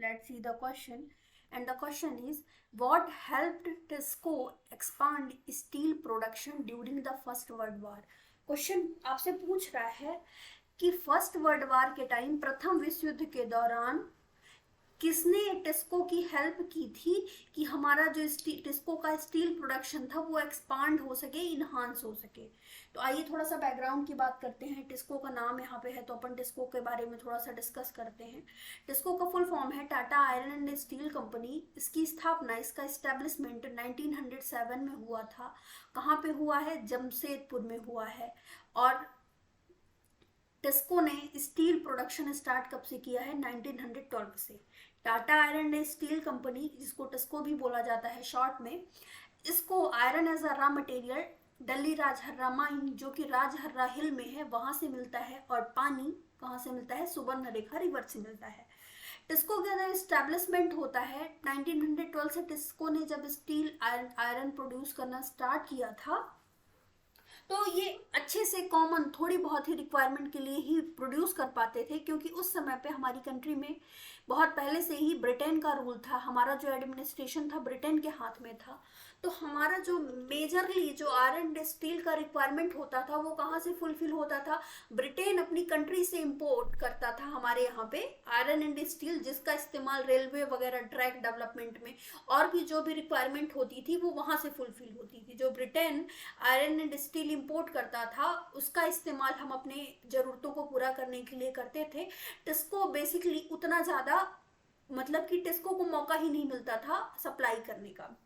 let's see the question. And the question is, what helped Tesco expand steel production during the First World War? Question आपसे पूछ रहा है कि first world war के time, प्रथम विश्व युद्ध के दौरान किसने टिस्को की हेल्प की थी कि हमारा जो टिस्को का स्टील प्रोडक्शन था वो एक्सपांड हो सके, इन्हांस हो सके। तो आइए थोड़ा सा बैकग्राउंड की बात करते हैं। टिस्को का नाम यहाँ पे है तो अपन टिस्को के बारे में थोड़ा सा डिस्कस करते हैं। टिस्को का फुल फॉर्म है Tata iron and steel company. इसकी स्थापना, इसका इस्टेब्लिशमेंट 1907 में हुआ था। कहाँ पे हुआ है? जमशेदपुर में हुआ है। और टिस्को ने स्टील प्रोडक्शन स्टार्ट कब से किया है? 1912 से। Tata iron and steel company, जिसको टिस्को भी बोला जाता है शॉर्ट में, इसको iron as a raw material Delhi Rajhara mine, जो कि राजहर्रा हिल में है, वहां से मिलता है। और पानी कहाँ से मिलता है? सुवर्ण रेखा रिवर से मिलता है। टिस्को का जब स्टैब्लिशमेंट होता है 1912 से, टिस्को ने जब स्टील आयरन प्रोड्यूस करना स्टार्ट किया था तो ये अच्छे से कॉमन थोड़ी बहुत ही रिक्वायरमेंट के लिए ही प्रोड्यूस कर पाते थे, क्योंकि उस समय पे हमारी कंट्री में बहुत पहले से ही ब्रिटेन का रूल था। हमारा जो एडमिनिस्ट्रेशन था ब्रिटेन के हाथ में था। तो हमारा जो मेजरली जो आयरन एंड स्टील का रिक्वायरमेंट होता था वो कहाँ से फुलफिल होता था? ब्रिटेन अपनी कंट्री से इंपोर्ट करता था हमारे यहाँ पे आयरन एंड स्टील, जिसका इस्तेमाल रेलवे वगैरह ट्रैक डेवलपमेंट में और भी जो भी रिक्वायरमेंट होती थी वो वहाँ से फुलफिल होती थी। जो Britain iron and steel import करता था उसका इस्तेमाल हम अपने जरूरतों को पूरा करने के लिए करते थे। टिस्को बेसिकली उतना ज़्यादा, मतलब कि टिस्को को मौका ही नहीं मिलता था सप्लाई करने का।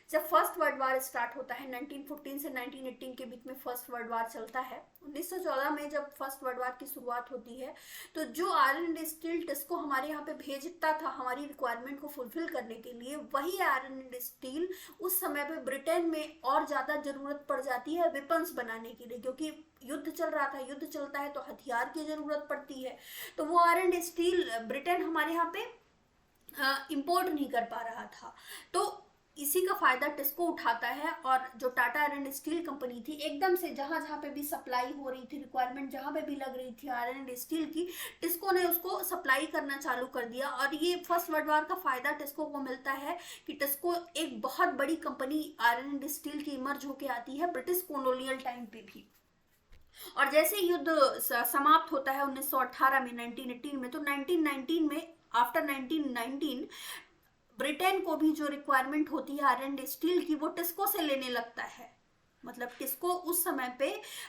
जब फर्स्ट वर्ल्ड वार स्टार्ट होता है 1914 से 1918 के बीच में फर्स्ट वर्ल्ड वार चलता है। 1914 में जब फर्स्ट वर्ल्ड वार की शुरुआत होती है तो जो आयरन एंड स्टील टिस्को हमारे यहाँ पे भेजता था हमारी रिक्वायरमेंट को फुलफिल करने के लिए, वही आयरन एंड स्टील उस समय पे ब्रिटेन में और ज़्यादा ज़रूरत पड़ जाती है वेपन्स बनाने के लिए, क्योंकि युद्ध चल रहा था। युद्ध चलता है तो हथियार की ज़रूरत पड़ती है। तो वो आयरन एंड स्टील ब्रिटेन हमारे यहाँ पे इंपोर्ट नहीं कर पा रहा था। तो इसी का फायदा टिस्को उठाता है। और जो Tata iron and steel company थी, एकदम से जहां जहां पे भी सप्लाई हो रही थी, रिक्वायरमेंट जहां पे भी लग रही थी आयरन एंड स्टील की, टिस्को ने उसको सप्लाई करना चालू कर दिया। और ये फर्स्ट वर्ल्ड वॉर का फायदा टिस्को को मिलता है कि टिस्को एक बहुत बड़ी कंपनी आयरन एंड स्टील की इमर्ज होके आती है ब्रिटिश कॉलोनियल टाइम पे भी। और जैसे युद्ध समाप्त होता है 1918 में, 1918 में, तो 1919 में, आफ्टर 1919 ब्रिटेन को भी जो रिक्वायरमेंट होती है आयरन एंड स्टील की वो टिस्को से लेने लगता है। मतलब टिस्को उस समय पे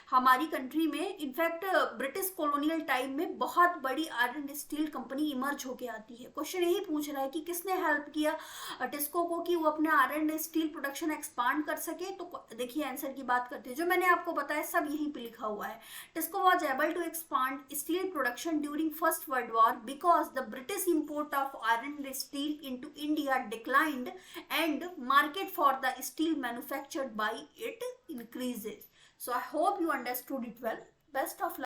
हमारी कंट्री में, इनफैक्ट ब्रिटिश कॉलोनियल टाइम में, बहुत बड़ी iron and steel company emerge होके आती है। क्वेश्चन यही पूछ रहा है कि किसने हेल्प किया टिस्को को कि वो अपने iron and steel production expand कर सके। तो देखिए आंसर की बात करते हैं। जो मैंने आपको बताया सब यहीं पे लिखा हुआ है। TISCO was able to expand steel production during first world war because the British import of iron and steel into India declined and market for the steel manufactured by it increases. So I hope you understood it well. Best of luck.